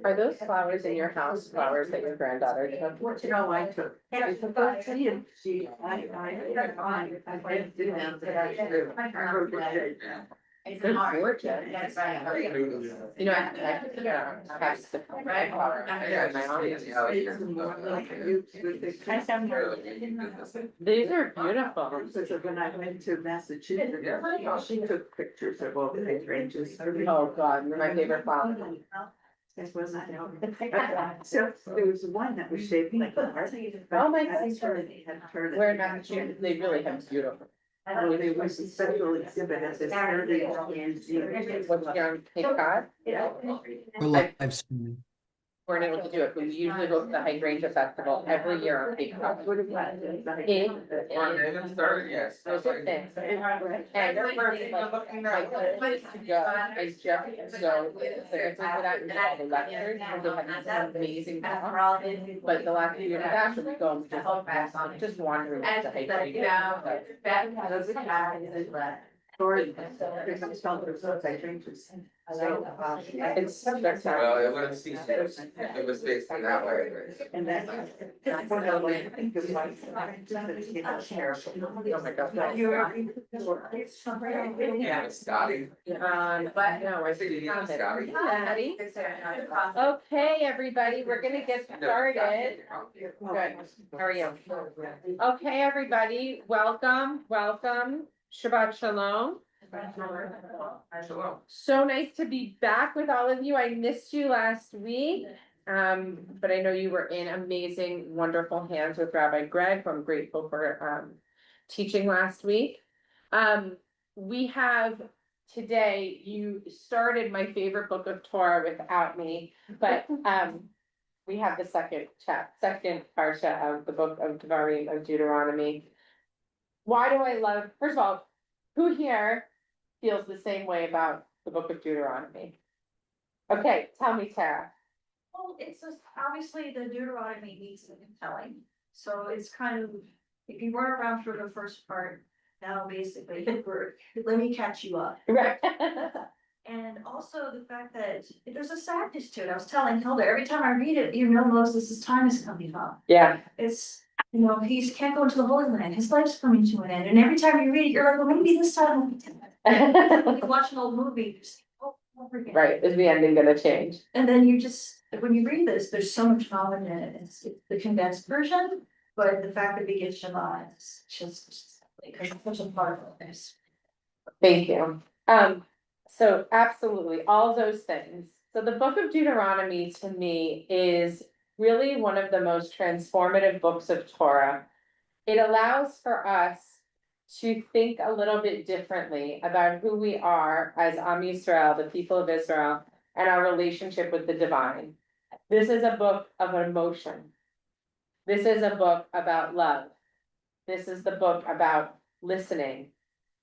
Are those flowers in your house flowers that your granddaughter took? No, I took. You took those? I went to them, but I wrote it. They're gorgeous. You know, I have the flower in my office. These are beautiful. So when I went to Massachusetts, she took pictures of all the hydrangeas. Oh, God, they're my favorite flower. That was not so there was one that was shaped like a heart. Oh, my goodness. Where in Where Massachusetts, they really have beautiful. Oh, there was a special exhibit at this early What's here on Cape Cod? For live streaming. We're able to do it. We usually go to the Hydrangea Festival every year on Cape Cod. Those are things. And my plan is to go, is just go, without the lectures, and they have some amazing talk. But the last few years after we go, we just wandering to Hydrangea. It's spectacular. Well, it would have ceased if it was faced in that way. And then. Oh my God. Yeah, Scotty. But no, I think you found it. Hi, okay, everybody, we're gonna get started. Good, how are you? Okay, everybody, welcome. Shabbat Shalom. So nice to be back with all of you. I missed you last week. But I know you were in amazing, wonderful hands with Rabbi Greg, who I'm grateful for teaching last week. We have today, you started my favorite book of Torah without me, but we have the second Parsha of the book of Devarim of Deuteronomy. Why do I love, first of all, who here feels the same way about the book of Deuteronomy? Okay, tell me, Tara. Well, it's just, obviously the Deuteronomy needs to be compelling, so it's kind of, if you weren't around for the first part, now basically, let me catch you up. Right. And also the fact that there's a sadness to it. I was telling Hilda, every time I read it, you know, Moses' time is coming up. Yeah. It's, you know, he can't go into the Holy Land, his life's coming to an end, and every time you read it, you're like, well, maybe this time will be different. When you watch an old movie, you just, oh, forget. Right, is the ending gonna change? And then you just, when you read this, there's so much knowledge in it, it's the condensed version, but the fact that we get Shabbat is just, because it's such a part of this. Thank you. So absolutely, all those things. So the book of Deuteronomy to me is really one of the most transformative books of Torah. It allows for us to think a little bit differently about who we are as Am Yisrael, the people of Israel, and our relationship with the divine. This is a book of emotion. This is a book about love. This is the book about listening,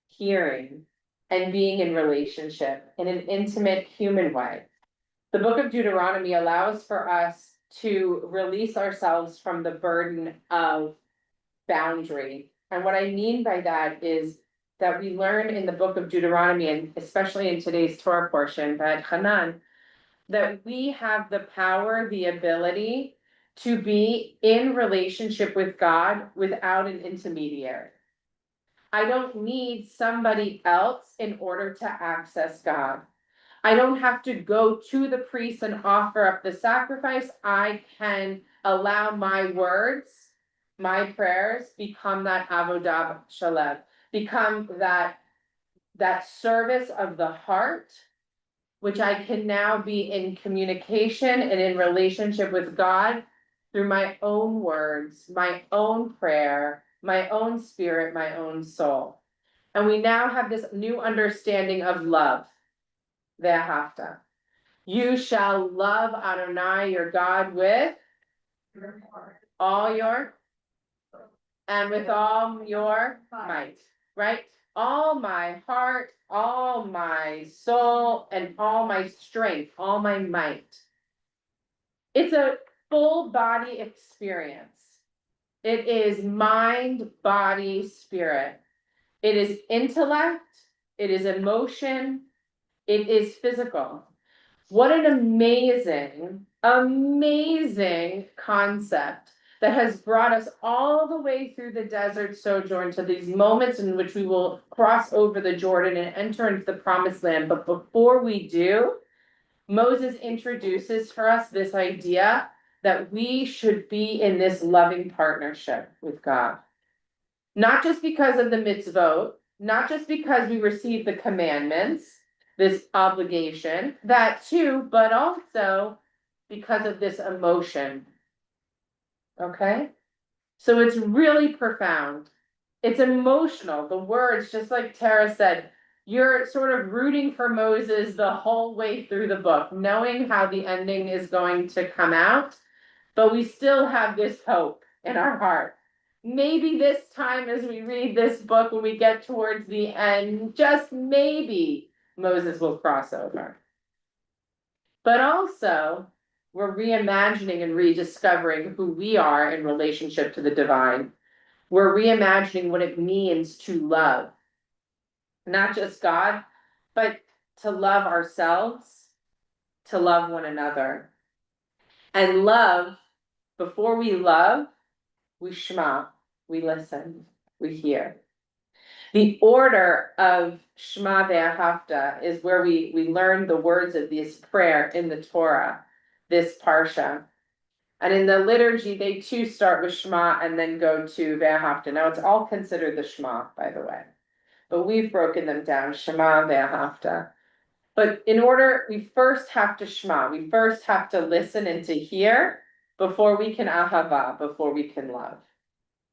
hearing, and being in relationship in an intimate human way. The book of Deuteronomy allows for us to release ourselves from the burden of boundary. And what I mean by that is that we learn in the book of Deuteronomy, and especially in today's Torah portion, that Hanan, that we have the power, the ability to be in relationship with God without an intermediary. I don't need somebody else in order to access God. I don't have to go to the priest and offer up the sacrifice. I can allow my words, my prayers, become that avodah shalem, become that service of the heart, which I can now be in communication and in relationship with God through my own words, my own prayer, my own spirit, my own soul. And we now have this new understanding of love. Ve'ahavta. You shall love Adonai your God with all your, and with all your might, right? All my heart, all my soul, and all my strength, all my might. It's a full body experience. It is mind, body, spirit. It is intellect, it is emotion, it is physical. What an amazing, amazing concept that has brought us all the way through the desert sojourn to these moments in which we will cross over the Jordan and enter into the promised land. But before we do, Moses introduces for us this idea that we should be in this loving partnership with God. Not just because of the mitzvot, not just because we receive the commandments, this obligation, that too, but also because of this emotion. Okay? So it's really profound. It's emotional. The words, just like Tara said, you're sort of rooting for Moses the whole way through the book, knowing how the ending is going to come out, but we still have this hope in our heart. Maybe this time as we read this book, when we get towards the end, just maybe Moses will cross over. But also, we're reimagining and rediscovering who we are in relationship to the divine. We're reimagining what it means to love. Not just God, but to love ourselves, to love one another. And love, before we love, we shema, we listen, we hear. The order of Shema ve'ahavta is where we learn the words of this prayer in the Torah, this Parsha. And in the liturgy, they too start with Shema and then go to ve'ahavta. Now it's all considered the Shema, by the way. But we've broken them down, Shema ve'ahavta. But in order, we first have to Shema, we first have to listen and to hear before we can ahava, before we can love.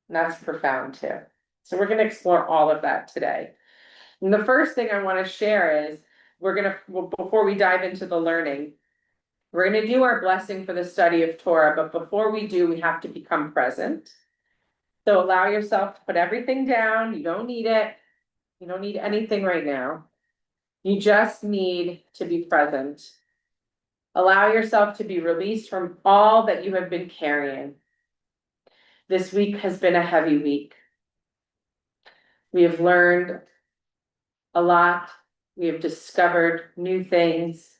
And that's profound too. So we're gonna explore all of that today. And the first thing I wanna share is, before we dive into the learning, we're gonna do our blessing for the study of Torah, but before we do, we have to become present. So allow yourself to put everything down, you don't need it. You don't need anything right now. You just need to be present. Allow yourself to be released from all that you have been carrying. This week has been a heavy week. We have learned a lot. We have discovered new things.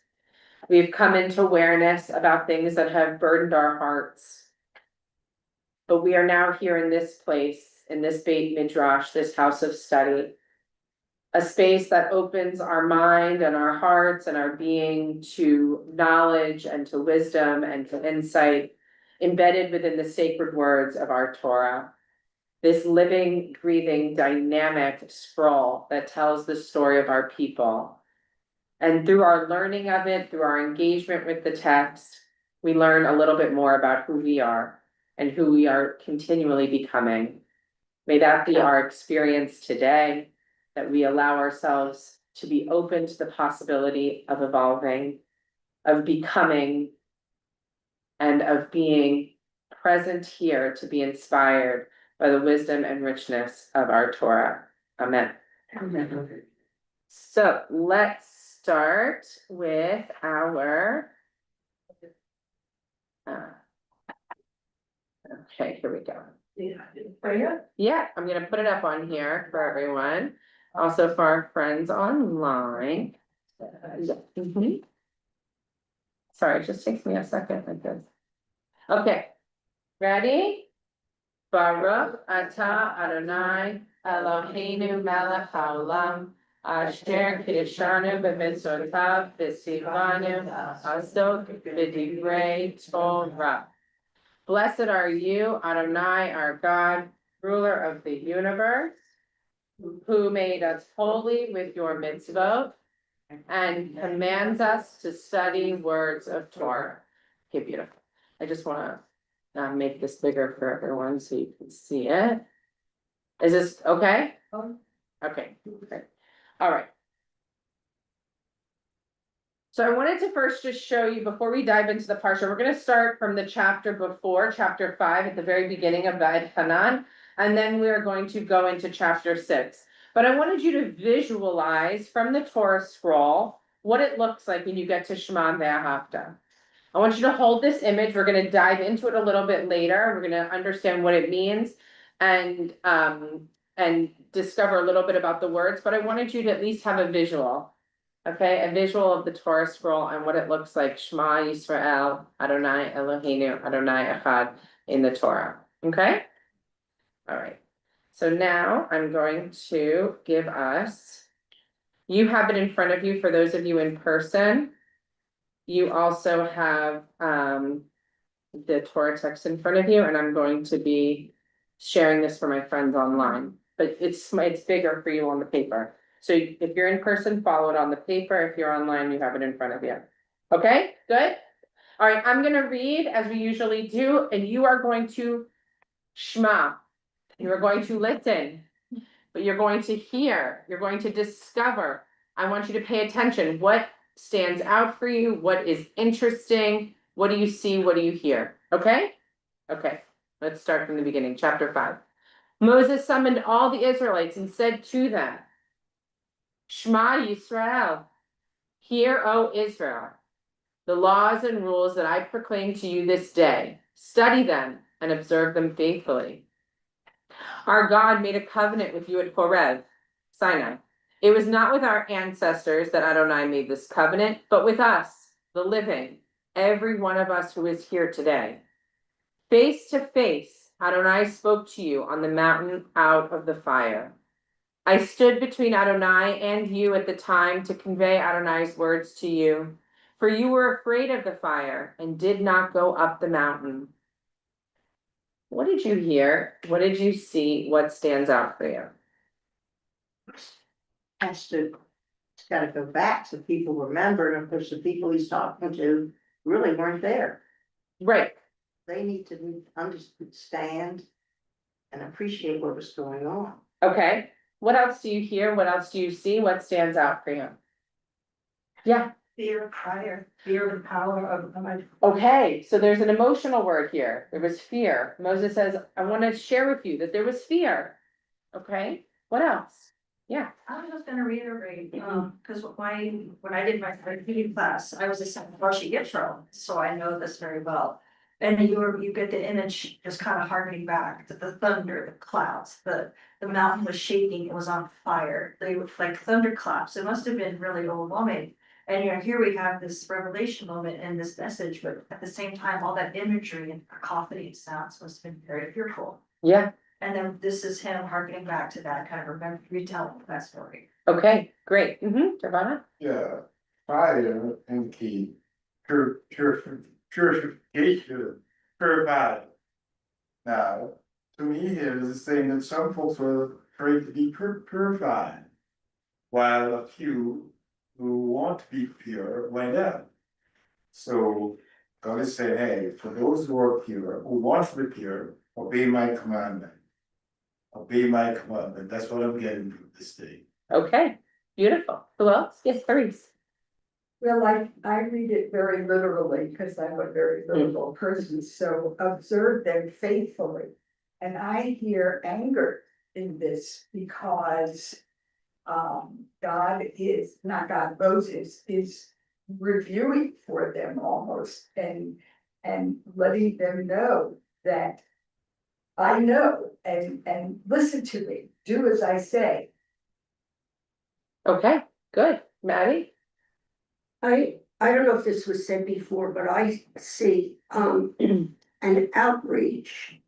We have come into awareness about things that have burdened our hearts. But we are now here in this place, in this Beit Midrash, this house of study. A space that opens our mind and our hearts and our being to knowledge and to wisdom and to insight embedded within the sacred words of our Torah. This living, breathing, dynamic scroll that tells the story of our people. And through our learning of it, through our engagement with the text, we learn a little bit more about who we are and who we are continually becoming. May that be our experience today, that we allow ourselves to be open to the possibility of evolving, of becoming, and of being present here to be inspired by the wisdom and richness of our Torah. Amen. Amen. So let's start with our okay, here we go. Yeah, I'm gonna put it up on here for everyone, also for our friends online. Mhm. Sorry, it just takes me a second like this. Okay, ready? Baruch atah Adonai Eloheinu melech haolam asher kiddushanu b'mitzvotav v'tzivanu asok b'divrei Torah. Blessed are you, Adonai, our God, ruler of the universe, who made us holy with your mitzvot and commands us to study words of Torah. Okay, beautiful. I just want to make this bigger for everyone so you can see it. Is this okay? Okay, great. All right. So I wanted to first just show you, before we dive into the Parsha, we're gonna start from the chapter before, chapter 5, at the very beginning of Va'ed Hanan. And then we are going to go into chapter 6. But I wanted you to visualize from the Torah scroll what it looks like when you get to Shema Ve'ahavta. I want you to hold this image. We're gonna dive into it a little bit later. We're gonna understand what it means and discover a little bit about the words, but I wanted you to at least have a visual. Okay, a visual of the Torah scroll and what it looks like, Shema Yisrael, Adonai Eloheinu, Adonai Echad in the Torah, okay? All right, so now I'm going to give us, you have it in front of you for those of you in person. You also have the Torah text in front of you, and I'm going to be sharing this for my friends online, but it's bigger for you on the paper. So if you're in person, follow it on the paper. If you're online, you have it in front of you. Okay, good? All right, I'm gonna read as we usually do, and you are going to shema. You are going to listen, but you're going to hear, you're going to discover. I want you to pay attention. What stands out for you? What is interesting? What do you see? What do you hear? Okay? Okay, let's start from the beginning, chapter 5. Moses summoned all the Israelites and said to them, Shema Yisrael, hear, O Israel, the laws and rules that I proclaim to you this day. Study them and observe them faithfully. Our God made a covenant with you at Horeb, Sinai. It was not with our ancestors that Adonai made this covenant, but with us, the living, every one of us who is here today. Face to face, Adonai spoke to you on the mountain out of the fire. I stood between Adonai and you at the time to convey Adonai's words to you, for you were afraid of the fire and did not go up the mountain. What did you hear? What did you see? What stands out for you? It's gotta go back so people remember, and of course, the people he's talking to really weren't there. Right. They need to understand and appreciate what was going on. Okay. What else do you hear? What else do you see? What stands out for you? Yeah. Fear of fire, fear of the power of God. Okay. So there's an emotional word here. There was fear. Moses says, I want to share with you that there was fear. Okay. What else? Yeah. I was just gonna reiterate, because when I did my reading class, I was a second Parsha Yitro, so I know this very well. And you get the image just kind of harkening back to the thunder, the clouds, the mountain was shaking, it was on fire. They were like thunderclaps. It must have been really overwhelming. And here we have this revelation moment in this message, but at the same time, all that imagery and cacophony and sounds must have been very fearful. Yeah. And then this is him harkening back to that kind of retelling of that story. Okay. Great. Giovanna? Yeah, fire and key, purification, purified. Now, to me here is saying that some folks were afraid to be purified, while a few who want to be pure went out. So God is saying, hey, for those who are pure, who want to be pure, obey my commandment. Obey my commandment. That's what I'm getting from this day. Okay. Beautiful. Who else? Yes, Therese. Well, I read it very literally because I'm a very literal person, so observe them faithfully. And I hear anger in this because Moses is reviewing for them almost and letting them know that I know and listen to me, do as I say. Okay, good. Maddie? I don't know if this was said before, but I see an outreach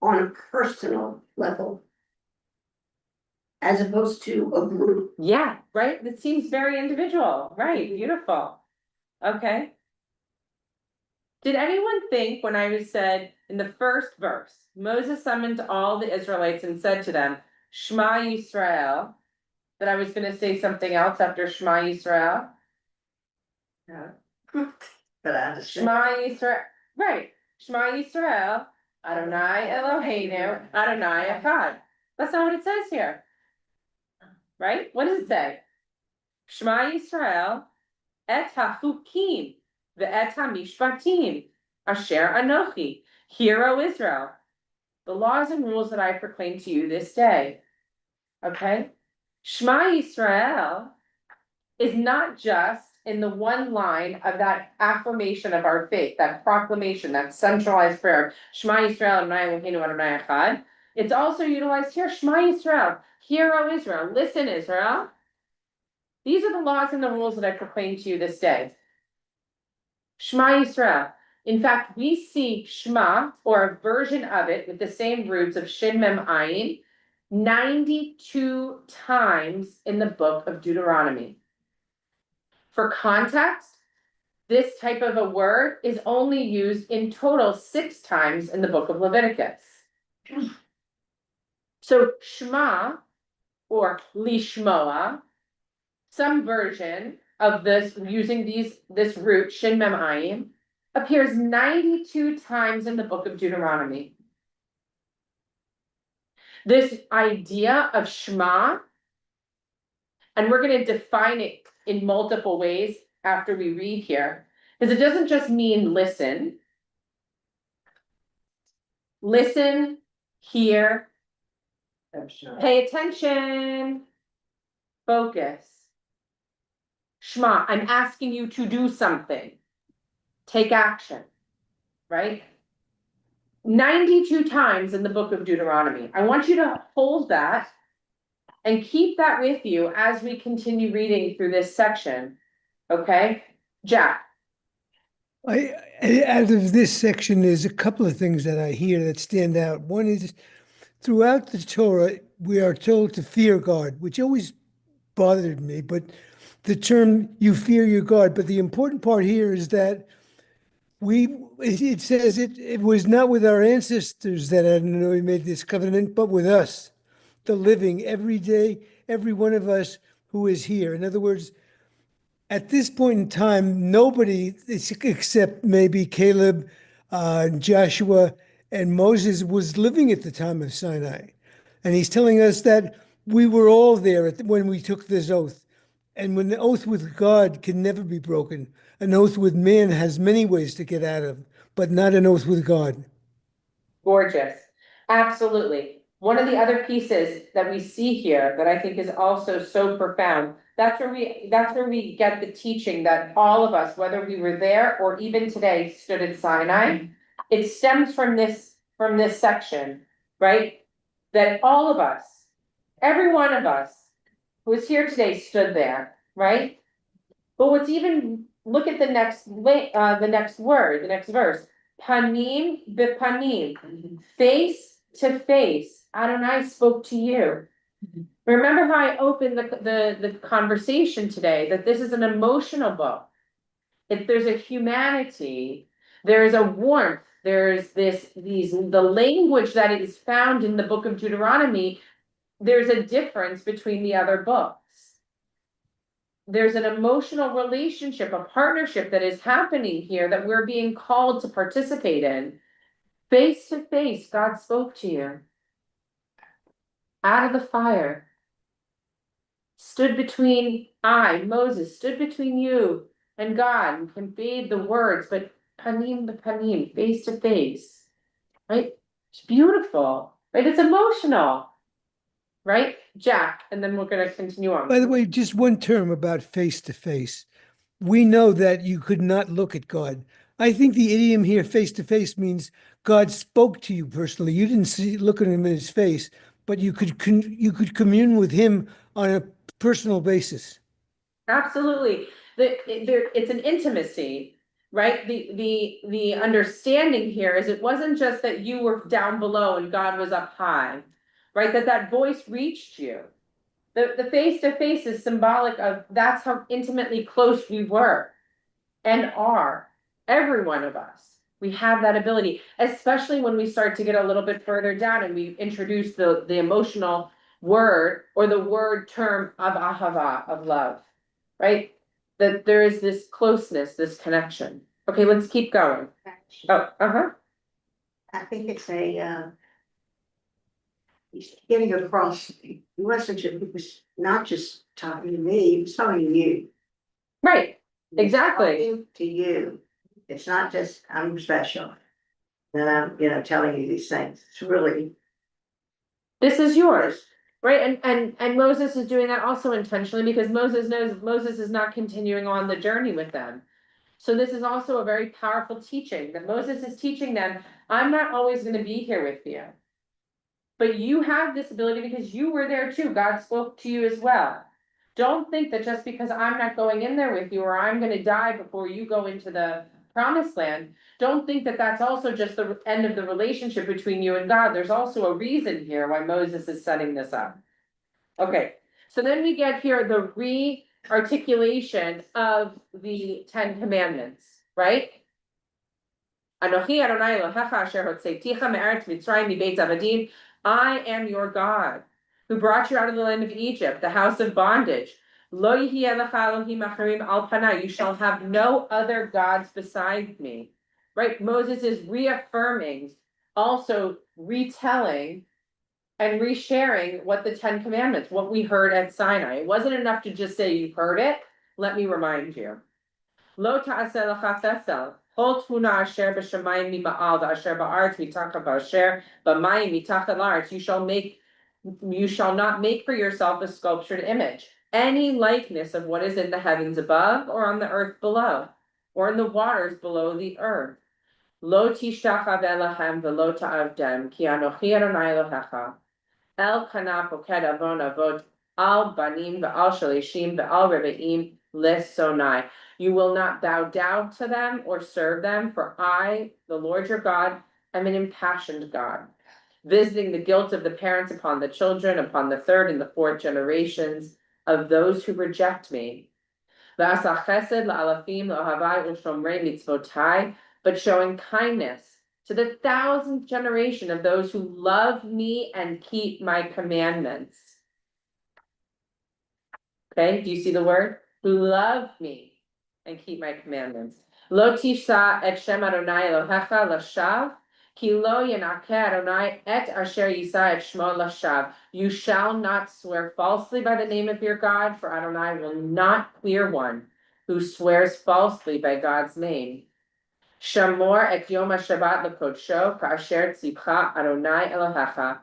on a personal level as opposed to a group. Yeah, right. That seems very individual. Right. Beautiful. Okay. Did anyone think when I was said in the first verse, Moses summoned all the Israelites and said to them, Shema Yisrael, that I was going to say something else after Shema Yisrael? Yeah. But I understand. Shema Yisrael, right. Shema Yisrael, Adonai Eloheinu, Adonai Echad. That's not what it says here. Right? What does it say? Shema Yisrael, et hachukim ve'et hamishpatim asher anochi. Hear, O Israel, the laws and rules that I proclaim to you this day. Okay? Shema Yisrael is not just in the one line of that affirmation of our faith, that proclamation, that centralized prayer, Shema Yisrael, Adonai Eloheinu, Adonai Echad. It's also utilized here, Shema Yisrael, hear, O Israel, listen, Israel. These are the laws and the rules that I proclaim to you this day. Shema Yisrael. In fact, we see Shema, or a version of it with the same roots of Shin Mem Ayin, 92 times in the book of Deuteronomy. For context, this type of a word is only used in total 6 times in the book of Leviticus. So Shema, or Lishmoa, some version of this using this root, Shin Mem Ayin, appears 92 times in the book of Deuteronomy. This idea of Shema, and we're going to define it in multiple ways after we read here, because it doesn't just mean listen. Listen, hear, pay attention, focus. Shema, I'm asking you to do something. Take action, right? 92 times in the book of Deuteronomy. I want you to hold that and keep that with you as we continue reading through this section. Okay? Jack. Out of this section, there's a couple of things that I hear that stand out. One is throughout the Torah, we are told to fear God, which always bothered me, but the term you fear your God. But the important part here is that it says it was not with our ancestors that we made this covenant, but with us, the living, every day, every one of us who is here. In other words, at this point in time, nobody except maybe Caleb, Joshua, and Moses was living at the time of Sinai. And he's telling us that we were all there when we took this oath. And when the oath with God can never be broken, an oath with man has many ways to get out of, but not an oath with God. Gorgeous. Absolutely. One of the other pieces that we see here that I think is also so profound, that's where we get the teaching that all of us, whether we were there or even today, stood at Sinai. It stems from this section, right? That all of us, every one of us who is here today stood there, right? But what's even, look at the next word, the next verse. Panim bipanim, face to face. Adonai spoke to you. Remember how I opened the conversation today, that this is an emotional book. If there's a humanity, there's a warmth, there's the language that is found in the book of Deuteronomy, there's a difference between the other books. There's an emotional relationship, a partnership that is happening here that we're being called to participate in. Face to face, God spoke to you. Out of the fire. Stood between Moses, stood between you and God, and conveyed the words, but panim to panim, face to face. Right? It's beautiful, right? It's emotional. Right? Jack, and then we're going to continue on. By the way, just one term about face to face. We know that you could not look at God. I think the idiom here, face to face, means God spoke to you personally. You didn't look at him in his face, but you could commune with him on a personal basis. Absolutely. It's an intimacy, right? The understanding here is it wasn't just that you were down below and God was up high, right? That voice reached you. The face to face is symbolic of that's how intimately close we were and are. Every one of us. We have that ability, especially when we start to get a little bit further down and we introduce the emotional word or the word term of ahava, of love, right? That there is this closeness, this connection. Okay, let's keep going. Oh, I think it's he's getting across, he wasn't just, he was not just talking to me, he was talking to you. right. Exactly. Talking to you, it's not just, I'm special. And I'm, telling you these things, it's really. This is yours, right? And Moses is doing that also intentionally because Moses knows Moses is not continuing on the journey with them. So this is also a very powerful teaching that Moses is teaching them. I'm not always going to be here with you. But you have this ability because you were there too. God spoke to you as well. Don't think that just because I'm not going in there with you or I'm going to die before you go into the promised land, don't think that that's also just the end of the relationship between you and God. There's also a reason here why Moses is setting this up. Okay, so then we get here the re-articulation of the Ten Commandments, right? Anochi Adonai Elohecha asher hotzeiticha me'eretz Mitzrayim mibeit avadim. I am your God, who brought you out of the land of Egypt, the house of bondage. Lo yihye lecha Elohim acharim al panai. You shall have no other gods beside me. Right? Moses is reaffirming, also retelling and resharing what the Ten Commandments, what we heard at Sinai. It wasn't enough to just say you heard it. Let me remind you. Lo ta'aseh lecha tesel. Kol tmuna asher b'shamayim mima'al v'asher ba'aretz mitachah b'asher b'mayim mitachah la'aretz. You shall not make for yourself a sculptured image, any likeness of what is in the heavens above, or on the earth below, or in the waters below the earth. Lo tishtachav elahem v'lo ta'avdem, ki anochi Adonai Elohecha. El kana poked avon avot al banim ve'al shalishim ve'al rebeim lesonai. You will not bow down to them or serve them, for I, the Lord your God, am an impassioned God, visiting the guilt of the parents upon the children, upon the third and the fourth generations of those who reject me. But showing kindness to the 1,000th generation of those who love me and keep my commandments. Okay, do you see the word? Who love me and keep my commandments. Lo tisha et shem Adonai Elohecha lashav, ki lo yenakeh Adonai et asher yisa et shmo lashav. You shall not swear falsely by the name of your God, for Adonai will not clear one who swears falsely by God's name. Shamor et yom HaShabbat l'kodsho, ka'asher tzivcha Adonai Elohecha.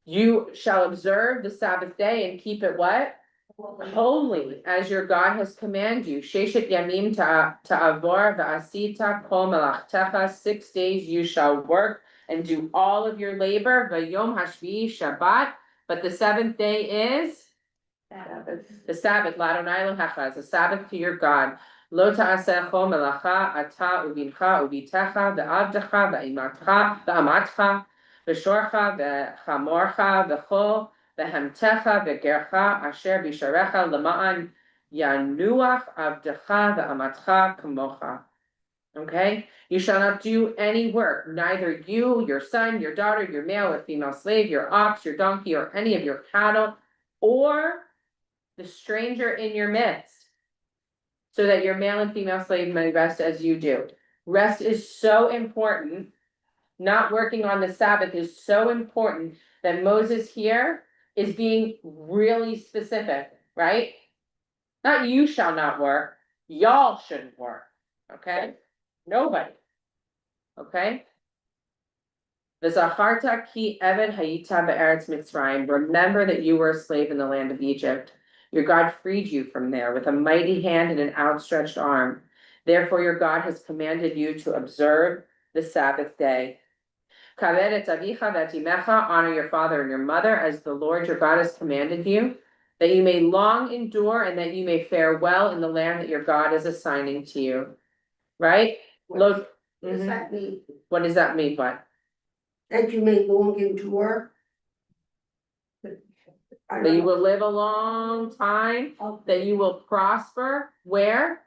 You shall observe the Sabbath day and keep it what? Holy, as your God has commanded you. Sheshet yamim ta'avor va'asita kol melachtecha. 6 days you shall work and do all of your labor. V'yom hashvi'i Shabbat. But the 7th day is? The Sabbath. L'Adonai Elohecha, is a Sabbath to your God. Lo ta'aseh chol melacha ata ubincha ubitecha ve'avdecha ve'imatcha ve'amatcha ve'shorcha ve'chamorcha ve'chol ve'hemtecha ve'gercha asher bisharecha lema'an yanuach avdecha ve'amatcha kamocha. Okay, you shall not do any work, neither you, your son, your daughter, your male or female slave, your ox, your donkey, or any of your cattle, or the stranger in your midst, so that your male and female slave may rest as you do. Rest is so important. Not working on the Sabbath is so important that Moses here is being really specific, right? Not you shall not work, y'all shouldn't work, okay? Nobody, okay? V'zacharta ki eved hayita be'eretz Mitzrayim. Remember that you were a slave in the land of Egypt. Your God freed you from there with a mighty hand and an outstretched arm. Therefore your God has commanded you to observe the Sabbath day. Kaved et avicha v'et imecha. Honor your father and your mother as the Lord your God has commanded you, that you may long endure and that you may fare well in the land that your God is assigning to you. Right? What does that mean? What does that mean? What? That you may long endure? I That don't you know. will live a long time, that you will prosper, where?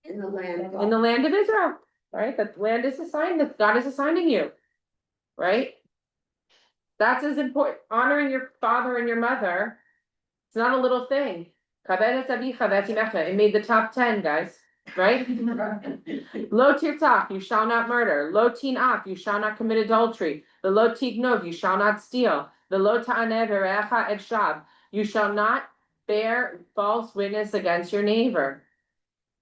In the land. In the land of Israel, right? That land is assigned, that God is assigning you, right? That's as important, honoring your father and your mother. It's not a little thing. It made the top 10, guys, right? Lo tirtach, you shall not murder. Lo tinaf, you shall not commit adultery. The lo tignov, you shall not steal. The lo ta'aneh v're'echa et shab, you shall not bear false witness against your neighbor.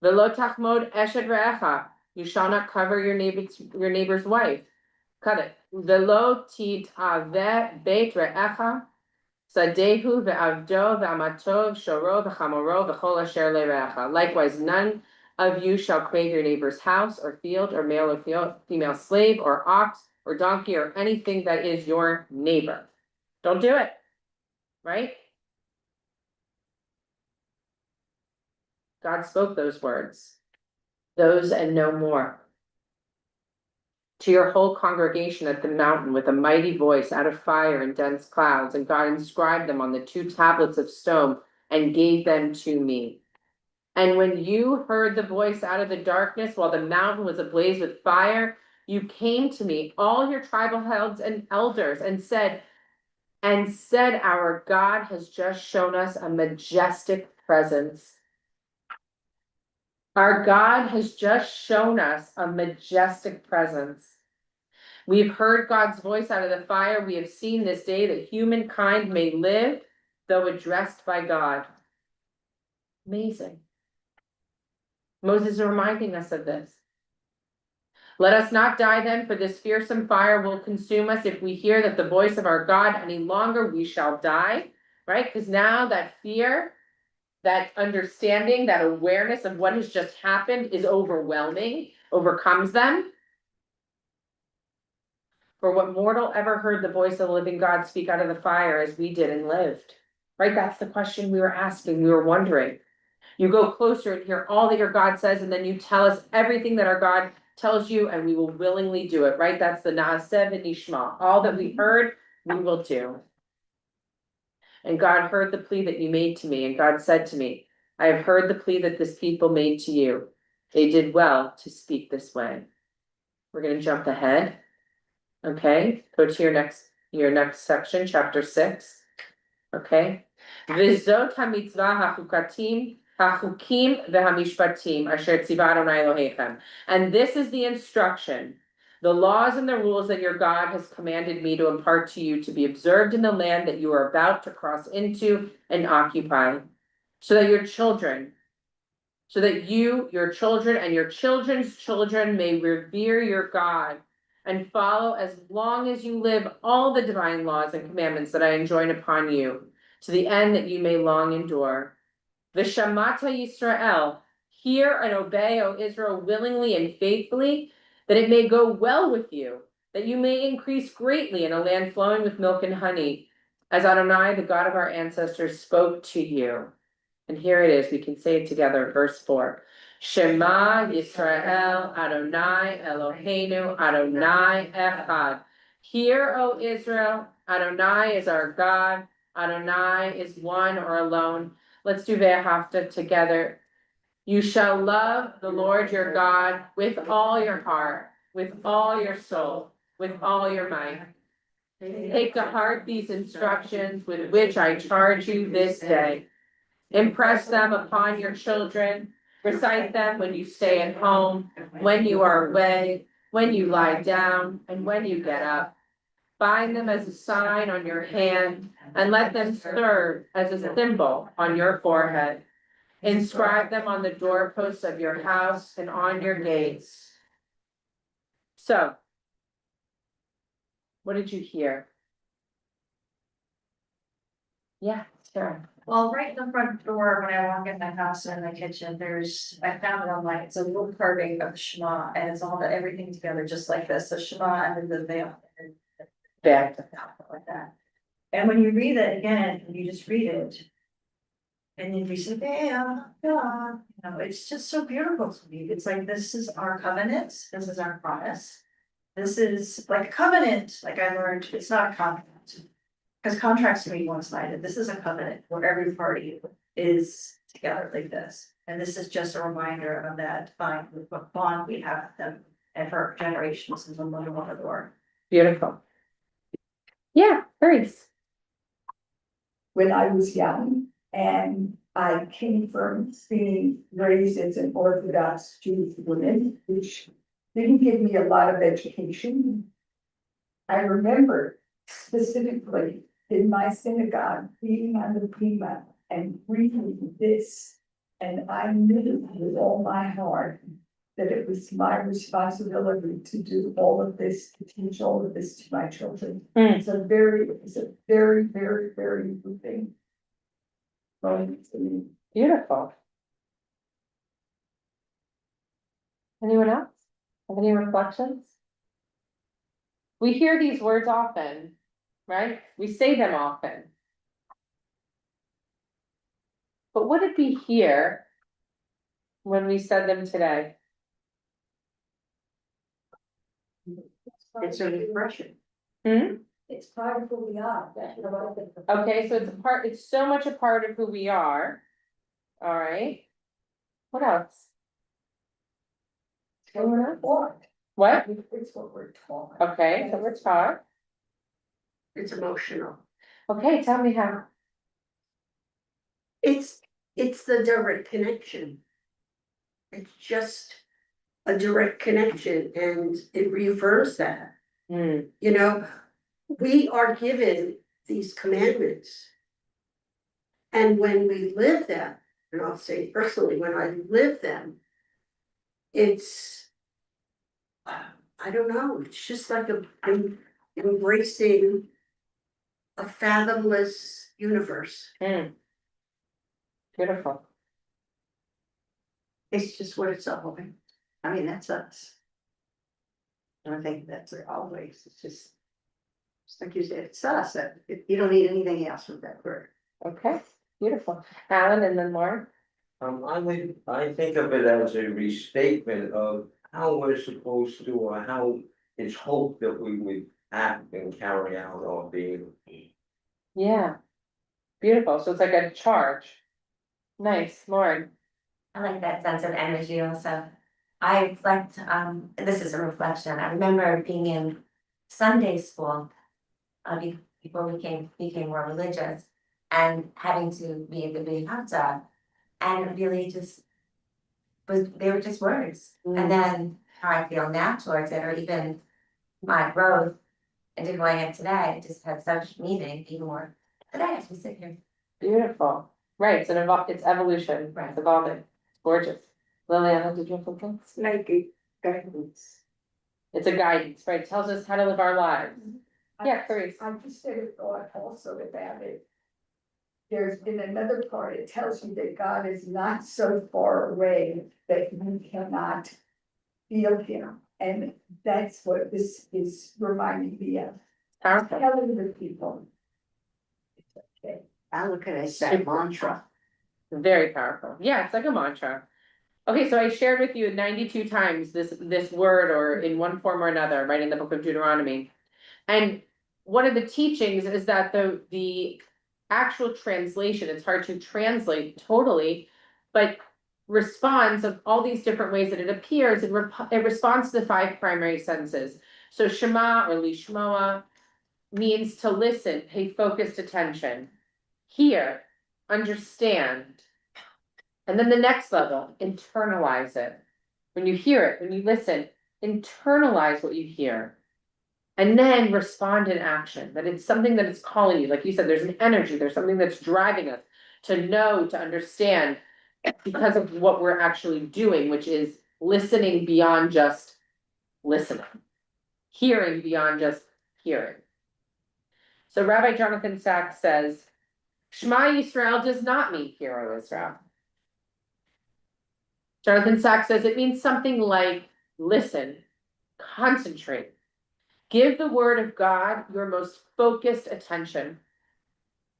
Velo tachmod eshed re'echa. You shall not cover your neighbor's wife. Cut it. Velo tit'aveh beit re'echa. Sadehu ve'avdo ve'amato shoro ve'chamoro ve'chol asher le're'echa. Likewise, none of you shall crave your neighbor's house or field or male or female slave or ox or donkey or anything that is your neighbor. Don't do it. Right? God spoke those words. Those and no more. To your whole congregation at the mountain with a mighty voice out of fire and dense clouds, and God inscribed them on the 2 tablets of stone and gave them to me. And when you heard the voice out of the darkness while the mountain was ablaze with fire, you came to me, all your tribal heads and elders, and said, our God has just shown us a majestic presence. Our God has just shown us a majestic presence. We've heard God's voice out of the fire. We have seen this day that humankind may live, though addressed by God. Amazing. Moses is reminding us of this. Let us not die then, for this fearsome fire will consume us. If we hear that the voice of our God any longer, we shall die. Right? Because now that fear, that understanding, that awareness of what has just happened is overwhelming, overcomes them. For what mortal ever heard the voice of the living God speak out of the fire as we did and lived? Right? That's the question we were asking. We were wondering. You go closer and hear all that your God says, and then you tell us everything that our God tells you, and we will willingly do it. Right? That's the Naaseh v'nishma. All that we heard, we will do. And God heard the plea that you made to me, and God said to me, I have heard the plea that this people made to you. They did well to speak this way. We're going to jump ahead. Okay, go to your next section, chapter 6. Okay. V'zot hamitzvah hachukatim hachukim v'hamishpatim asher tzivah Adonai Elohechem. And this is the instruction, the laws and the rules that your God has commanded me to impart to you to be observed in the land that you are about to cross into and occupy, so that your children, your children and your children's children may revere your God and follow as long as you live all the divine laws and commandments that I enjoin upon you, to the end that you may long endure. V'shamata Yisrael, hear and obey, O Israel, willingly and faithfully, that it may go well with you, that you may increase greatly in a land flowing with milk and honey, as Adonai, the God of our ancestors, spoke to you. And here it is, we can say it together, verse 4. Shema Yisrael, Adonai Eloheinu, Adonai Echad. Hear, O Israel, Adonai is our God, Adonai is one or alone. Let's do Ve'ahavta together. You shall love the Lord your God with all your heart, with all your soul, with all your might. Take to heart these instructions with which I charge you this day. Impress them upon your children. Recite them when you stay at home, when you are away, when you lie down, and when you get up. Bind them as a sign on your hand, and let them serve as a symbol on your forehead. Inscribe them on the doorposts of your house and on your gates. So, what did you hear? Yeah, Sarah. Well, right in the front door, when I walk in the house and in the kitchen, I found it online, it's a little carving of the Shema, and it's all everything together, just like this, the Shema and then the veil. Back. Like that. And when you read it again, you just read it. And then you say, veil, God, it's just so beautiful to me. It's like, this is our covenant, this is our promise. This is like a covenant, like I learned, it's not a contract. Because contracts can be one-sided. This is a covenant where every party is together like this. And this is just a reminder of that bond we have with them and for generations in the one adore. Beautiful. Yeah, Grace. When I was young and I came from being raised as an Orthodox Jewish woman, which didn't give me a lot of education. I remember specifically in my synagogue being on the pima and reading this And I knew with all my heart that it was my responsibility to do all of this, to teach all of this to my children. Mm. It's a very moving moment to me. Beautiful. Anyone else? Have any reflections? We hear these words often, right? We say them often. But what did we hear when we said them today? It's a refreshing. Hmm? It's part of who we are, that's what I think. Okay, so it's so much a part of who we are. All right. What else? Anyone else? Taught. What? It's what we're taught. Okay, so we're taught. It's emotional. Okay, tell me how. It's the direct connection. It's just a direct connection and it reaffirms that, Hmm, you know, we are given these commandments. And when we live them, and I'll say personally, when I live them, it's, I don't know, it's just like I'm embracing a fathomless universe. hmm. Beautiful. It's just what it's all about. I mean, that's us. And I think that's it always, it's just like you said, it's us, you don't need anything else with that word. Okay, beautiful. Alan and then Lauren. I think of it as a restatement of how we're supposed to, or how it's hoped that we would act and carry out our being. Yeah. Beautiful. So it's like a charge. Nice, Lauren. I like that sense of energy also. I reflect, this is a reflection, I remember being in Sunday school. Before we became more religious and having to be a good big haftarah. And it really just they were just words. And then how I feel now towards it, or even my growth into who I am today, it just had such meaning even more today as we sit here. Beautiful. Right, it's evolution, Right. it's evolving. It's gorgeous. Liliana, did you have something? Like a guidance. It's a guidance, right? It tells us how to live our lives. Yeah, Clarice. I just had a thought also about it. There's in another part, it tells you that God is not so far away that you cannot feel him. And that's what this is reminding me of. Powerful. Telling the people. It's okay. I look at it as that Super. mantra. Very powerful. Yeah, it's like a mantra. Okay, so I shared with you 92 times this word or in one form or another, right, in the book of Deuteronomy. And one of the teachings is that the actual translation, it's hard to translate totally, but responds of all these different ways that it appears, it responds to the 5 primary senses. So Shema or Lishmoa means to listen, pay focused attention, hear, understand. And then the next level, internalize it. When you hear it, when you listen, internalize what you hear. And then respond in action, that it's something that is calling you. Like you said, there's an energy, there's something that's driving us to know, to understand, because of what we're actually doing, which is listening beyond just listening, hearing beyond just hearing. So Rabbi Jonathan Sachs says, Shema Yisrael does not mean Hear, O Israel. Jonathan Sachs says it means something like listen, concentrate, give the word of God your most focused attention,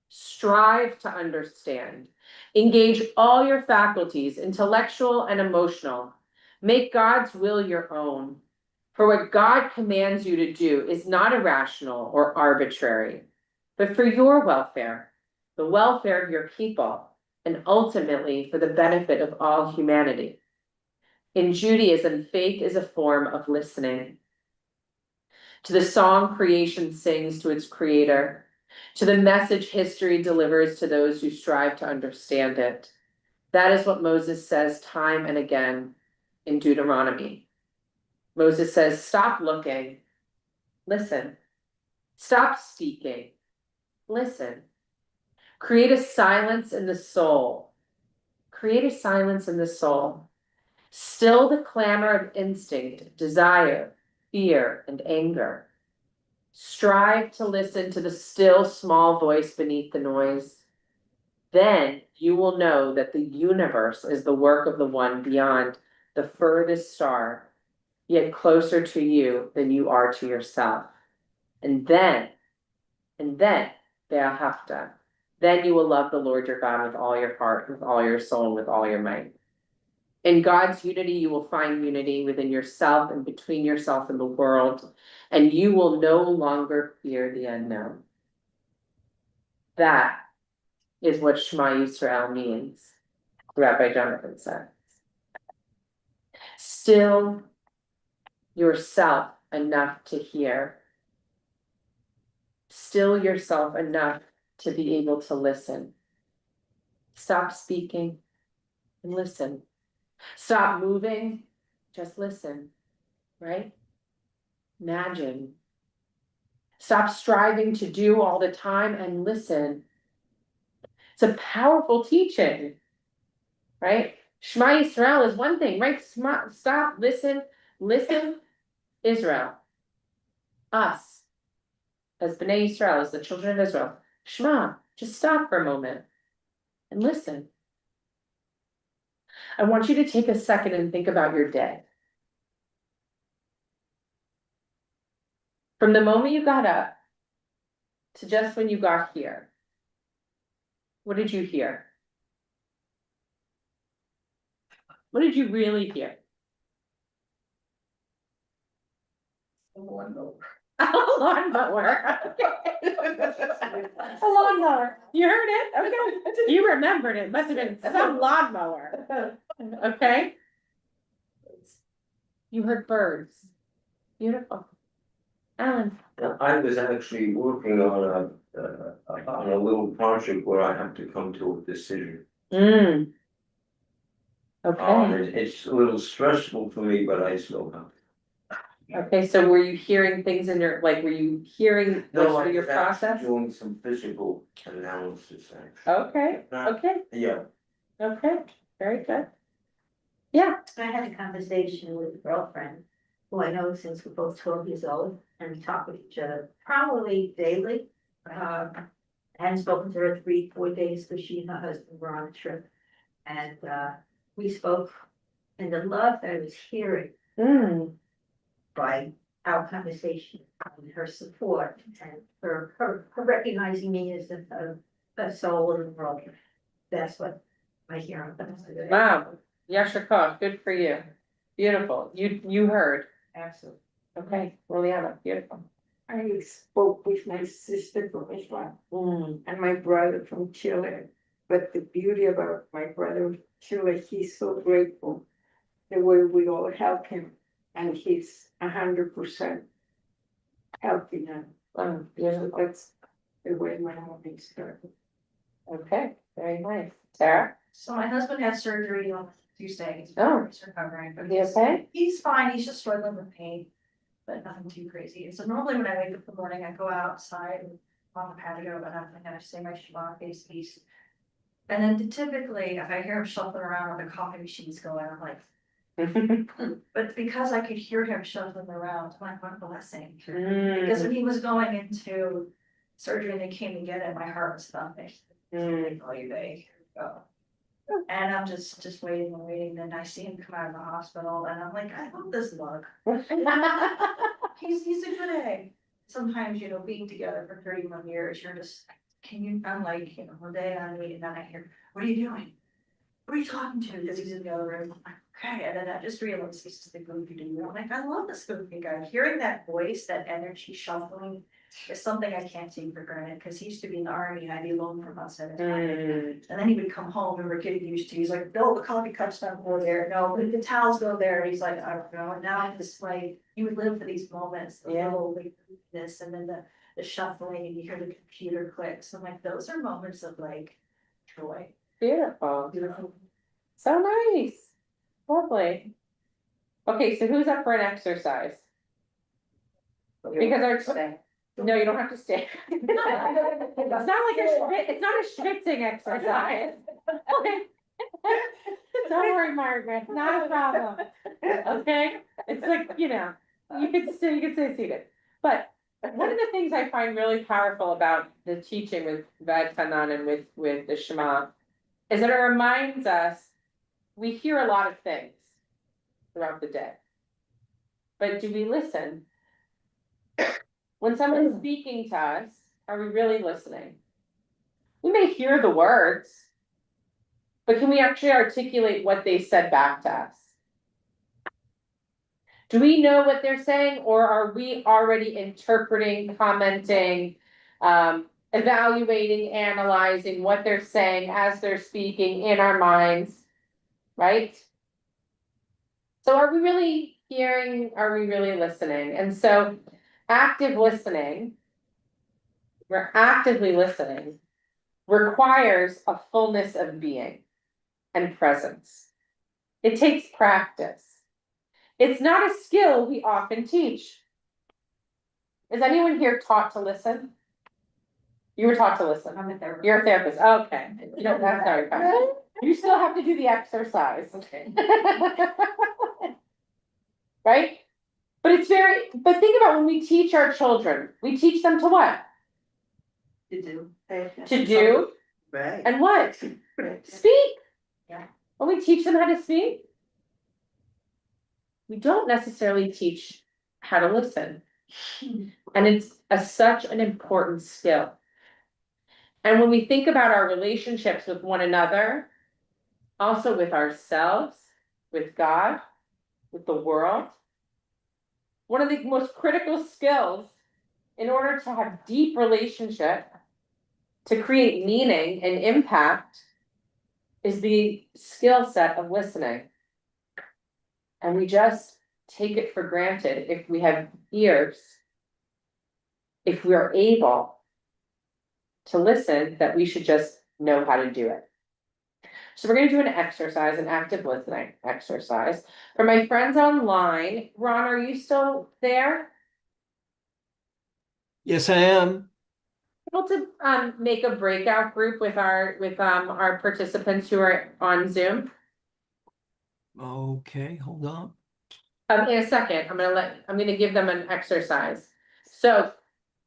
strive to understand, engage all your faculties, intellectual and emotional, make God's will your own. For what God commands you to do is not irrational or arbitrary, but for your welfare, the welfare of your people, and ultimately for the benefit of all humanity. In Judaism, faith is a form of listening. To the song creation sings to its creator, to the message history delivers to those who strive to understand it. That is what Moses says time and again in Deuteronomy. Moses says, stop looking, listen. Stop speaking, listen. Create a silence in the soul. create a silence in the soul. Still the clamor of instinct, desire, fear, and anger. Strive to listen to the still small voice beneath the noise. Then you will know that the universe is the work of the one beyond the furthest star, yet closer to you than you are to yourself. And then, Ve'ahavta, then you will love the Lord your God with all your heart, with all your soul, and with all your might. In God's unity, you will find unity within yourself and between yourself and the world, and you will no longer fear the unknown. That is what Shema Yisrael means, Rabbi Jonathan said. Still yourself enough to hear. Still yourself enough to be able to listen. Stop speaking and listen. Stop moving, just listen, right? Imagine. Stop striving to do all the time and listen. It's a powerful teaching, right? Shema Yisrael is one thing, right? Stop, listen, Israel. Us, as B'nai Yisrael, as the children of Israel. Shema, just stop for a moment and listen. I want you to take a second and think about your day. From the moment you got up to just when you got here, what did you hear? What did you really hear? A lawnmower. A lawnmower. A lawnmower. You heard it? Okay. You remembered it. Must have been some lawnmower. Okay. You heard birds. Beautiful. Alan. I was actually working on a little project where I have to come to a decision. Okay. It's a little stressful for me, but I still have. Okay, so were you hearing things in your, like, were you hearing No, through your I was actually process? doing some physical analysis. Okay, okay, Yeah. okay, very good. Yeah. I had a conversation with a girlfriend who I know since we're both 12 years old, and we talk with each other probably daily. I hadn't spoken to her 3-4 days because she and her husband were on a trip. And we spoke, and the love that I was hearing by our conversation and her support and her recognizing me as a soul in the world. That's what I hear. Wow, Yasher Koch, good for you. Beautiful, you heard. Absolutely. Okay, Liliana, beautiful. I spoke with my sister from Israel and my brother from Chile. But the beauty about my brother from Chile, he's so grateful the way we all help him, and he's 100% healthy now. Oh, So beautiful. that's the way my morning started. Okay, very nice. Sarah? So my husband had surgery on Tuesday. Oh. He's recovering. But Is he okay? He's fine. He's just struggling with pain, but nothing too crazy. And so normally when I wake up in the morning, I go outside and on the patio and I say my Shema, face east. And then typically, if I hear him shuffling around or the coffee machine's going, I'm like, but because I could hear him shuffling around, I'm like, what a blessing. Because when he was going into surgery and they came to get it, my heart was thumping. Like, oh, you beg, go. And I'm just waiting and waiting. Then I see him come out of the hospital, and I'm like, I love this look. He's a good egg. Sometimes, being together for 31 years, you're just, I'm like, one day I meet, and then I hear, what are you doing? What are you talking to? Because he's in the other room. I'm like, okay. And then I just realized he's just the goofy dude. I'm like, I love this goofy guy. Hearing that voice, that energy shuffling is something I can't take for granted, because he used to be in the army and I'd be alone for months at a time. And then he would come home and we're getting used to, he's like, no, the coffee cups don't go there. No, the towels go there. And he's like, I don't know. And now I'm just like, you would live for these moments, the little like this, and then the shuffling, and you hear the computer clicks. I'm like, those are moments of like joy. Beautiful. So nice. Lovely. Okay, so who's up for an exercise? Because no, you don't have to stay. It's not like it's not a schwitzing exercise. Okay, Don't worry, Margaret, not a problem. Okay, it's like, you could say seated. But one of the things I find really powerful about the teaching with Vagtanan and with the Shema is that it reminds us, we hear a lot of things throughout the day. But do we listen? When someone's speaking to us, are we really listening? We may hear the words, but can we actually articulate what they said back to us? Do we know what they're saying, or are we already interpreting, commenting, evaluating, analyzing what they're saying as they're speaking in our minds, right? So are we really hearing, are we really listening? And so active listening, we're actively listening, requires a fullness of being and presence. It takes practice. It's not a skill we often teach. Is anyone here taught to listen? You were taught to listen. I'm a therapist. You're a therapist, okay. You don't have, sorry, fine. You still have to do the exercise. Okay. Right? But think about when we teach our children, we teach them to what? To do. To do, Right. and what? Speak. Yeah. When we teach them how to speak, we don't necessarily teach how to listen. And it's such an important skill. And when we think about our relationships with one another, also with ourselves, with God, with the world, one of the most critical skills in order to have deep relationship, to create meaning and impact, is the skill set of listening. And we just take it for granted if we have ears, if we're able to listen, that we should just know how to do it. So we're gonna do an exercise, an active listening exercise. For my friends online, Ron, are you still there? Yes, I am. Able to make a breakout group with our participants who are on Zoom? Okay, hold on. In a second, I'm gonna give them an exercise. So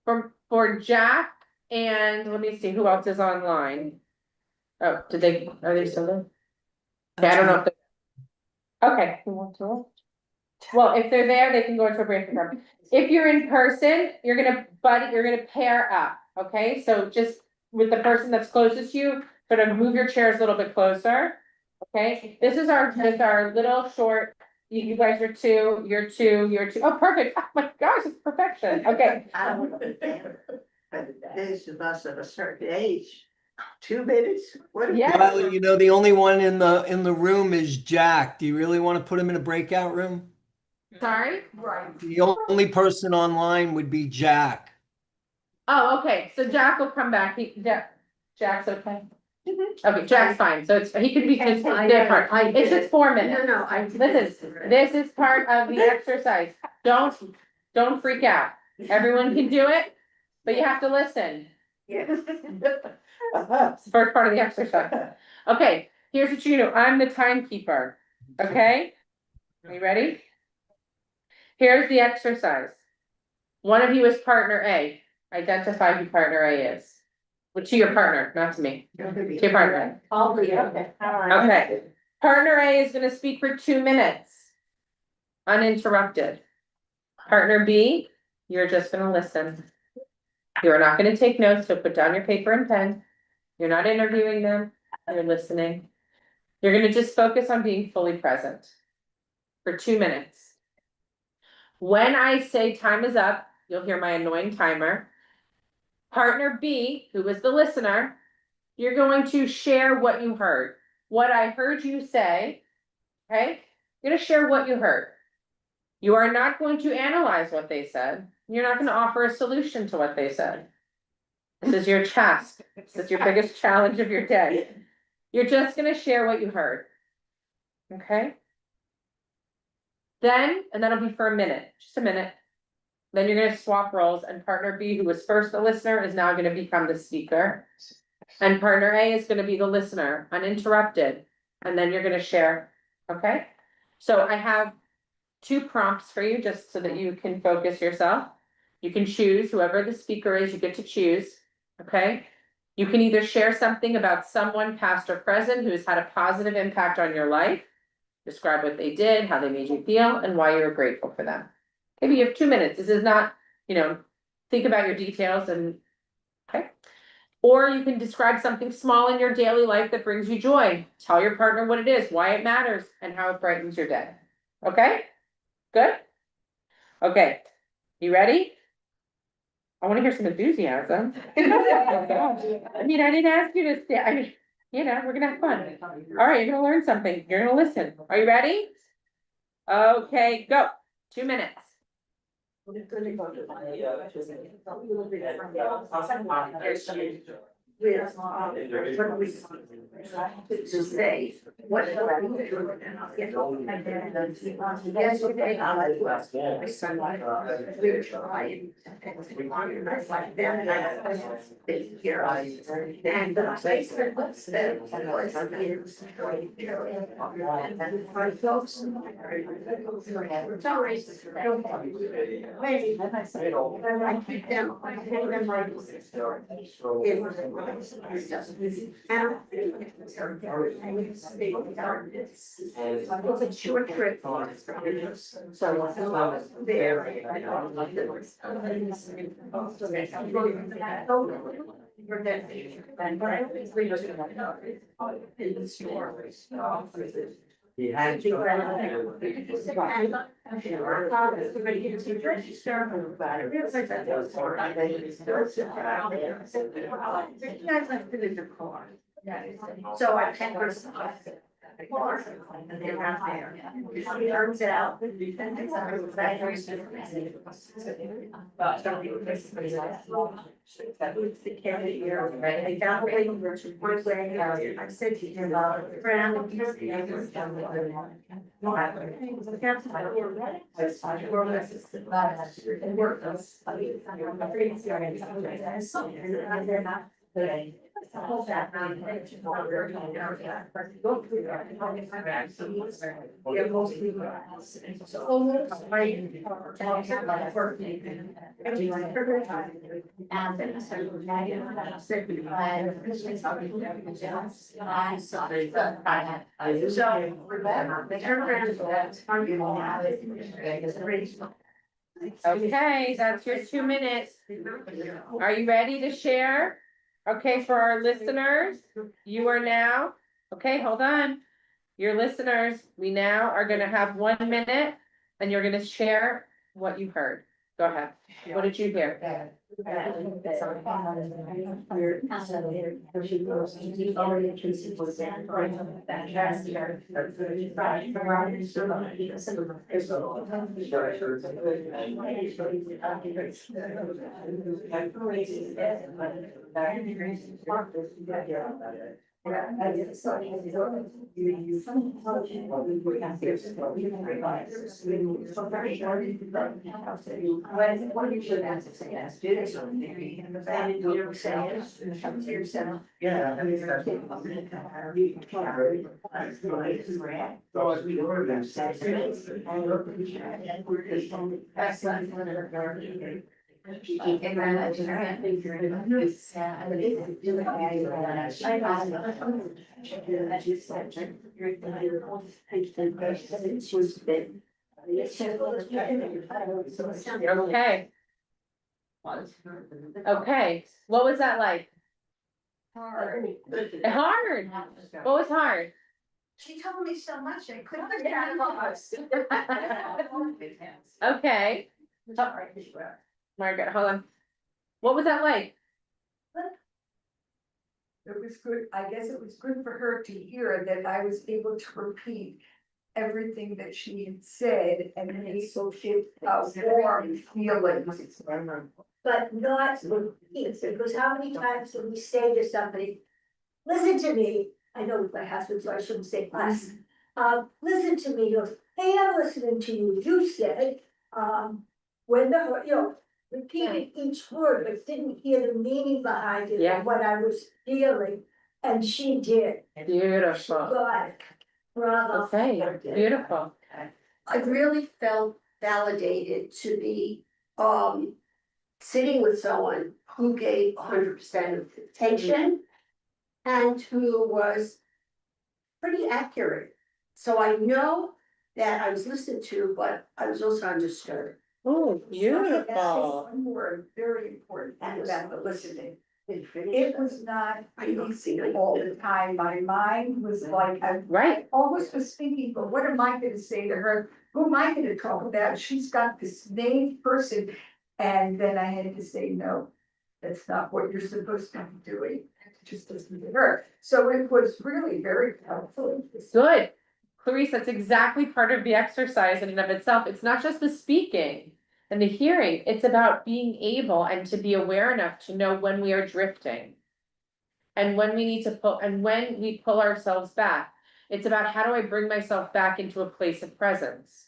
for Jack and let me see who else is online. Oh, are they still there? Okay, I don't know if okay. Well, if they're there, they can go into a breakout room. If you're in person, you're gonna pair up, okay? So just with the person that's closest to you, sort of move your chairs a little bit closer. Okay, this is our little short, you guys are two, you're two, Oh, perfect. Oh my gosh, it's perfection. Okay. I don't understand, but those of us of a certain age, 2 minutes, what? Yeah. Well, you know, the only one in the room is Jack. Do you really want to put him in a breakout room? Sorry? Right. The only person online would be Jack. Oh, okay, so Jack will come back. Jack's okay. Okay, Jack's fine, so he can be just different. It's just 4 minutes. No, This is part of the exercise. Don't freak out. Everyone can do it, but you have to listen. Yes. It's the first part of the exercise. Okay, here's what you do. I'm the timekeeper. Okay? Are you ready? Here's the exercise. One of you is partner A. Identify who partner A is. Well, to your partner, not to me. To your partner. I'll be okay. Okay. Partner A is gonna speak for 2 minutes. Uninterrupted. Partner B, you're just gonna listen. You're not gonna take notes, so put down your paper and pen. You're not interviewing them, you're listening. You're gonna just focus on being fully present for 2 minutes. When I say time is up, you'll hear my annoying timer. Partner B, who is the listener, you're going to share what you heard. What I heard you say, okay? You're gonna share what you heard. You are not going to analyze what they said. You're not gonna offer a solution to what they said. This is your task. This is your biggest challenge of your day. You're just gonna share what you heard. Okay? Then, and that'll be for a minute, just a minute. Then you're gonna swap roles, and partner B, who was first the listener, is now gonna become the speaker. And partner A is gonna be the listener, uninterrupted. and then you're gonna share, okay? So I have two prompts for you, just so that you can focus yourself. You can choose, whoever the speaker is, you get to choose, okay? You can either share something about someone, past or present, who's had a positive impact on your life. Describe what they did, how they made you feel, and why you're grateful for them. Maybe you have 2 minutes. This is not, think about your details and, okay? Or you can describe something small in your daily life that brings you joy. Tell your partner what it is, why it matters, and how it brightens your day. Okay? Good? Okay. You ready? I want to hear some enthusiasm. I mean, I didn't ask you to stay. I mean, we're gonna have fun. All right, you're gonna learn something. You're gonna listen. Are you ready? Okay, go. 2 minutes. To say, what yesterday, my son, we were trying. Here, and the place that was there was my folks. I keep them, I hold them right. It's a short trip. So there. In the store. He had. So I can't. And they're not there. It turns out. I found a way to one way. I said to him, Brown. Okay, that's your 2 minutes. Are you ready to share? Okay, for our listeners, you are now, okay, hold on. Your listeners, we now are gonna have 1 minute and you're gonna share what you heard. Go ahead. What did you hear? Okay. Okay, what was that like? Hard. Hard. What was hard? She told me so much, I couldn't get out of us. Okay. Margaret, hold on. What was that like? It was good, I guess it was good for her to hear that I was able to repeat everything that she had said and able to warm feelings. But not repeat, because how many times do we say to somebody, listen to me, I know with my husband, so I shouldn't say us. Listen to me, he goes, hey, I'm listening to you, you said, when repeated each word, but didn't hear the meaning behind it, Yeah. and what I was feeling. And she did. She Beautiful. got it. Bravo. Okay, beautiful. I really felt validated to be, sitting with someone who gave 100% of attention and who was pretty accurate. So I know that I was listened to, but I was also understood. Oh, beautiful. One word, very important about the listening. It was not easy all the time. My mind was like, I Right, almost was thinking, but what am I gonna say to her? Who am I gonna talk about? She's got this named person. And then I had to say, no, that's not what you're supposed to be doing. Just listen to her. So it was really very helpful. good. Clarice, that's exactly part of the exercise in and of itself. It's not just the speaking and the hearing, it's about being able and to be aware enough to know when we are drifting. And when we need to pull, and when we pull ourselves back, it's about how do I bring myself back into a place of presence?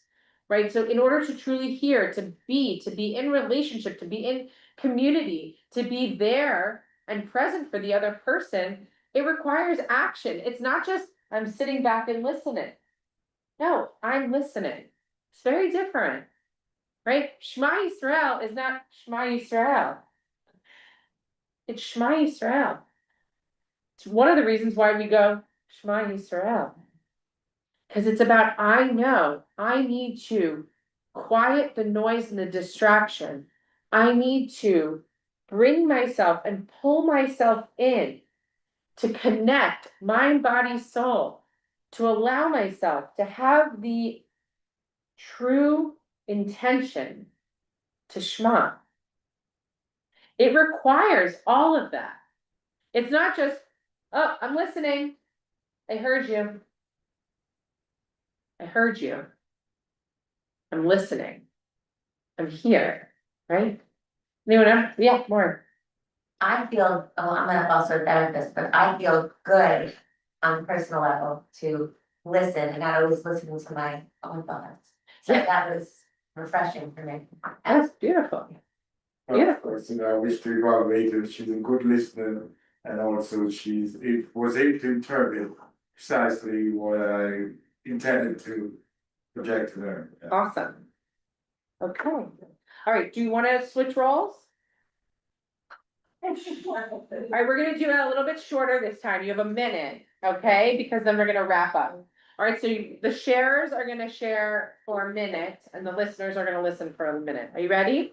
Right, so in order to truly hear, to be in relationship, to be in community, to be there and present for the other person, it requires action. It's not just, I'm sitting back and listening. No, I'm listening. It's very different. Right? Shema Yisrael is not Shema Yisrael. It's Shema Yisrael. It's one of the reasons why we go Shema Yisrael. Because it's about, I know I need to quiet the noise and the distraction. I need to bring myself and pull myself in to connect mind, body, soul, to allow myself to have the true intention to Shema. It requires all of that. It's not just, oh, I'm listening. I heard you. I heard you. I'm listening. I'm here, right? Anyone else? Yeah, more. I feel, oh, I'm also a therapist, but I feel good on a personal level to listen and not always listening to my own thoughts. So that was refreshing for me. That's beautiful. Of course, I wish to evaluate her, she's a good listener, and also was able to interpret precisely what I intended to project to her. Yeah. Awesome. Okay. All right, do you want to switch roles? All right, we're gonna do it a little bit shorter this time. You have a minute, okay? Because then we're gonna wrap up. All right, so the sharers are gonna share for a minute and the listeners are gonna listen for a minute. Are you ready?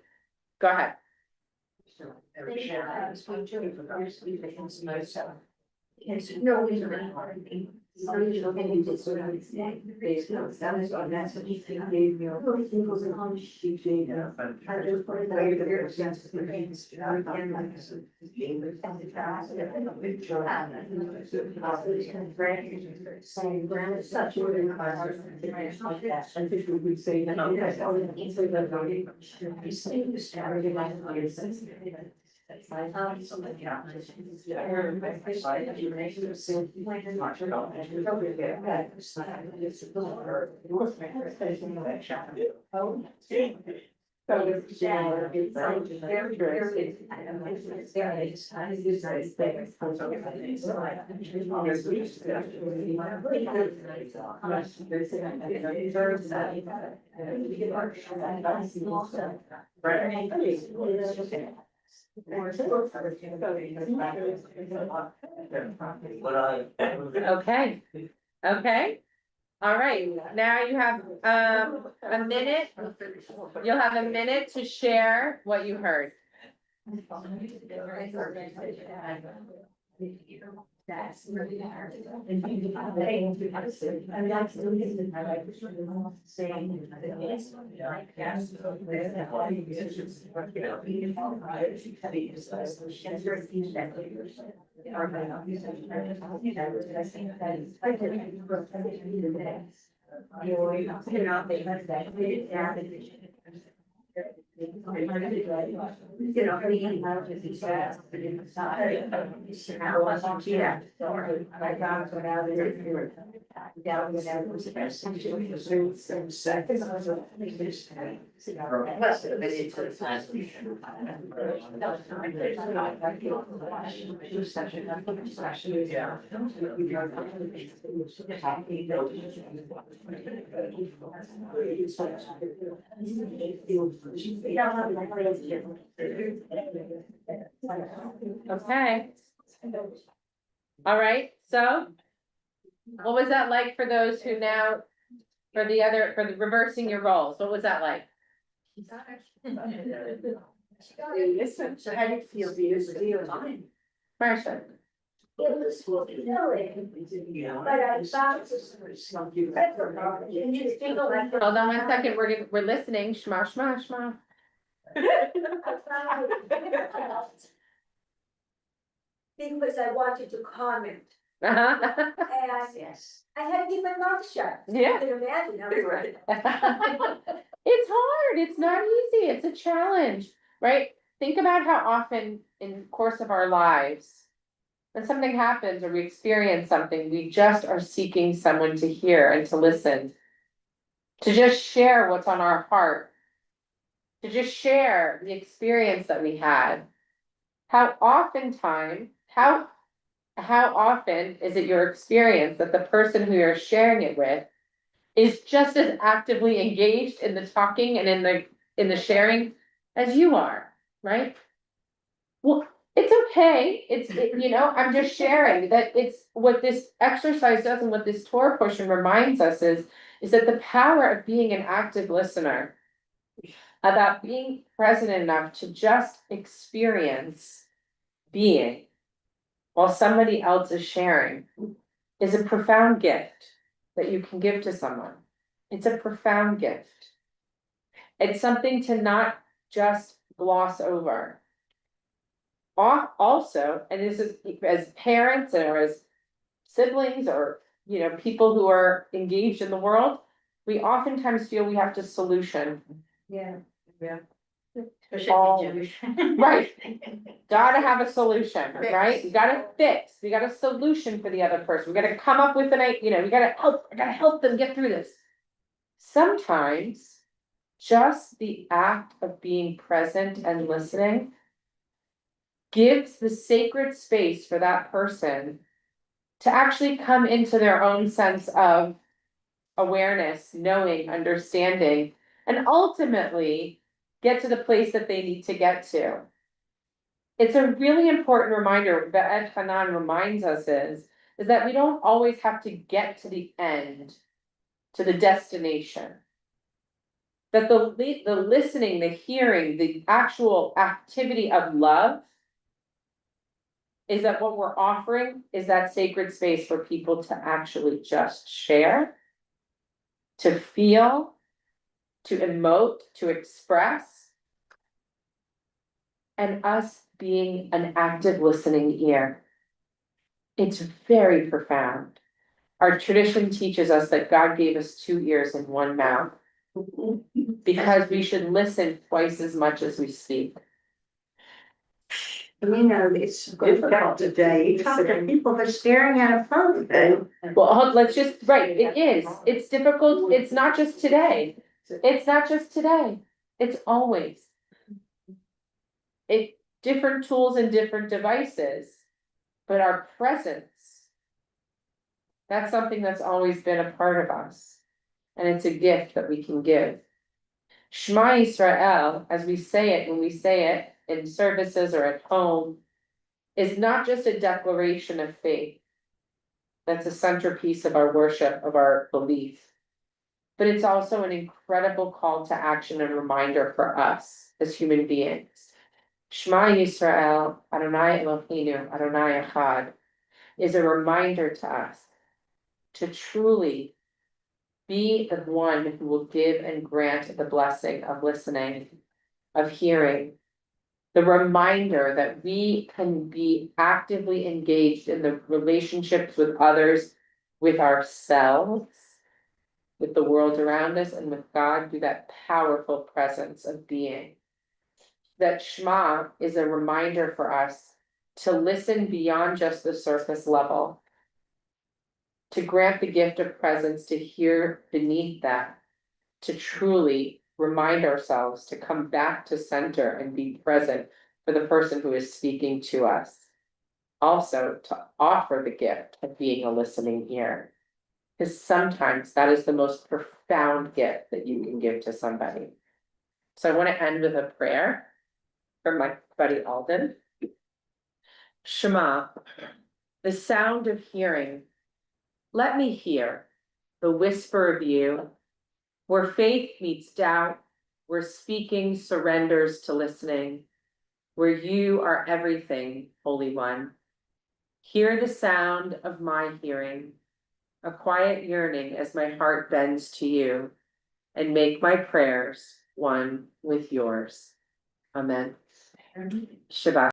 Go ahead. Okay, okay. All right, now you have a minute. You'll have a minute to share what you heard. Okay. All right, so. What was that like for those who now, for the reversing your roles, what was that like? Listen, so how did you feel being Parsha. It was fulfilling, but I thought. Hold on 1 second, we're listening, shma, shma, shma. Because I wanted to comment, Uh-huh. and Yes. I had to keep my mouth shut. Yeah. You can imagine, I was like. It's hard, it's not easy, it's a challenge, right? Think about how often in the course of our lives. When something happens or we experience something, we just are seeking someone to hear and to listen. To just share what's on our heart. To just share the experience that we had. How often is it your experience that the person who you're sharing it with is just as actively engaged in the talking and in the sharing as you are, right? Well, it's okay. I'm just sharing that it's what this exercise does and what this Torah portion reminds us is that the power of being an active listener, about being present enough to just experience being while somebody else is sharing is a profound gift that you can give to someone. It's a profound gift. It's something to not just gloss over. Also, and this is as parents or as siblings or, people who are engaged in the world, we oftentimes feel we have to solution. Yeah. All- Right. Gotta have a solution, right? We gotta fix, we got a solution for the other person, we gotta come up with we gotta help them get through this. Sometimes, just the act of being present and listening gives the sacred space for that person to actually come into their own sense of awareness, knowing, understanding, and ultimately get to the place that they need to get to. It's a really important reminder that Ed Hanan reminds us is that we don't always have to get to the end, to the destination. That the listening, the hearing, the actual activity of love is that what we're offering is that sacred space for people to actually just share, to feel, to emote, to express, and us being an active listening ear. It's very profound. Our tradition teaches us that God gave us 2 ears and 1 mouth because we should listen twice as much as we speak. It's difficult today, you talk to people that are staring at a phone. Well, it's difficult, it's not just today, it's always. Different tools and different devices, but our presence. That's something that's always been a part of us, and it's a gift that we can give. Shema Yisrael, as we say it, when we say it in services or at home, is not just a declaration of faith. That's a centerpiece of our worship, of our belief. But it's also an incredible call to action and reminder for us as human beings. Shema Yisrael, Adonai Eloheinu, Adonai Echad, is a reminder to us to truly be the one who will give and grant the blessing of listening, of hearing. The reminder that we can be actively engaged in the relationships with others, with ourselves, with the world around us, and with God through that powerful presence of being. That Shema is a reminder for us to listen beyond just the surface level, to grant the gift of presence, to hear beneath that, to truly remind ourselves to come back to center and be present for the person who is speaking to us. Also, to offer the gift of being a listening ear. Because sometimes that is the most profound gift that you can give to somebody. So I want to end with a prayer from my buddy Alden. Shema, the sound of hearing. Let me hear the whisper of you. Where faith meets doubt, where speaking surrenders to listening, where you are everything, Holy One. Hear the sound of my hearing, a quiet yearning as my heart bends to you, and make my prayers one with yours. Amen. Shabbat.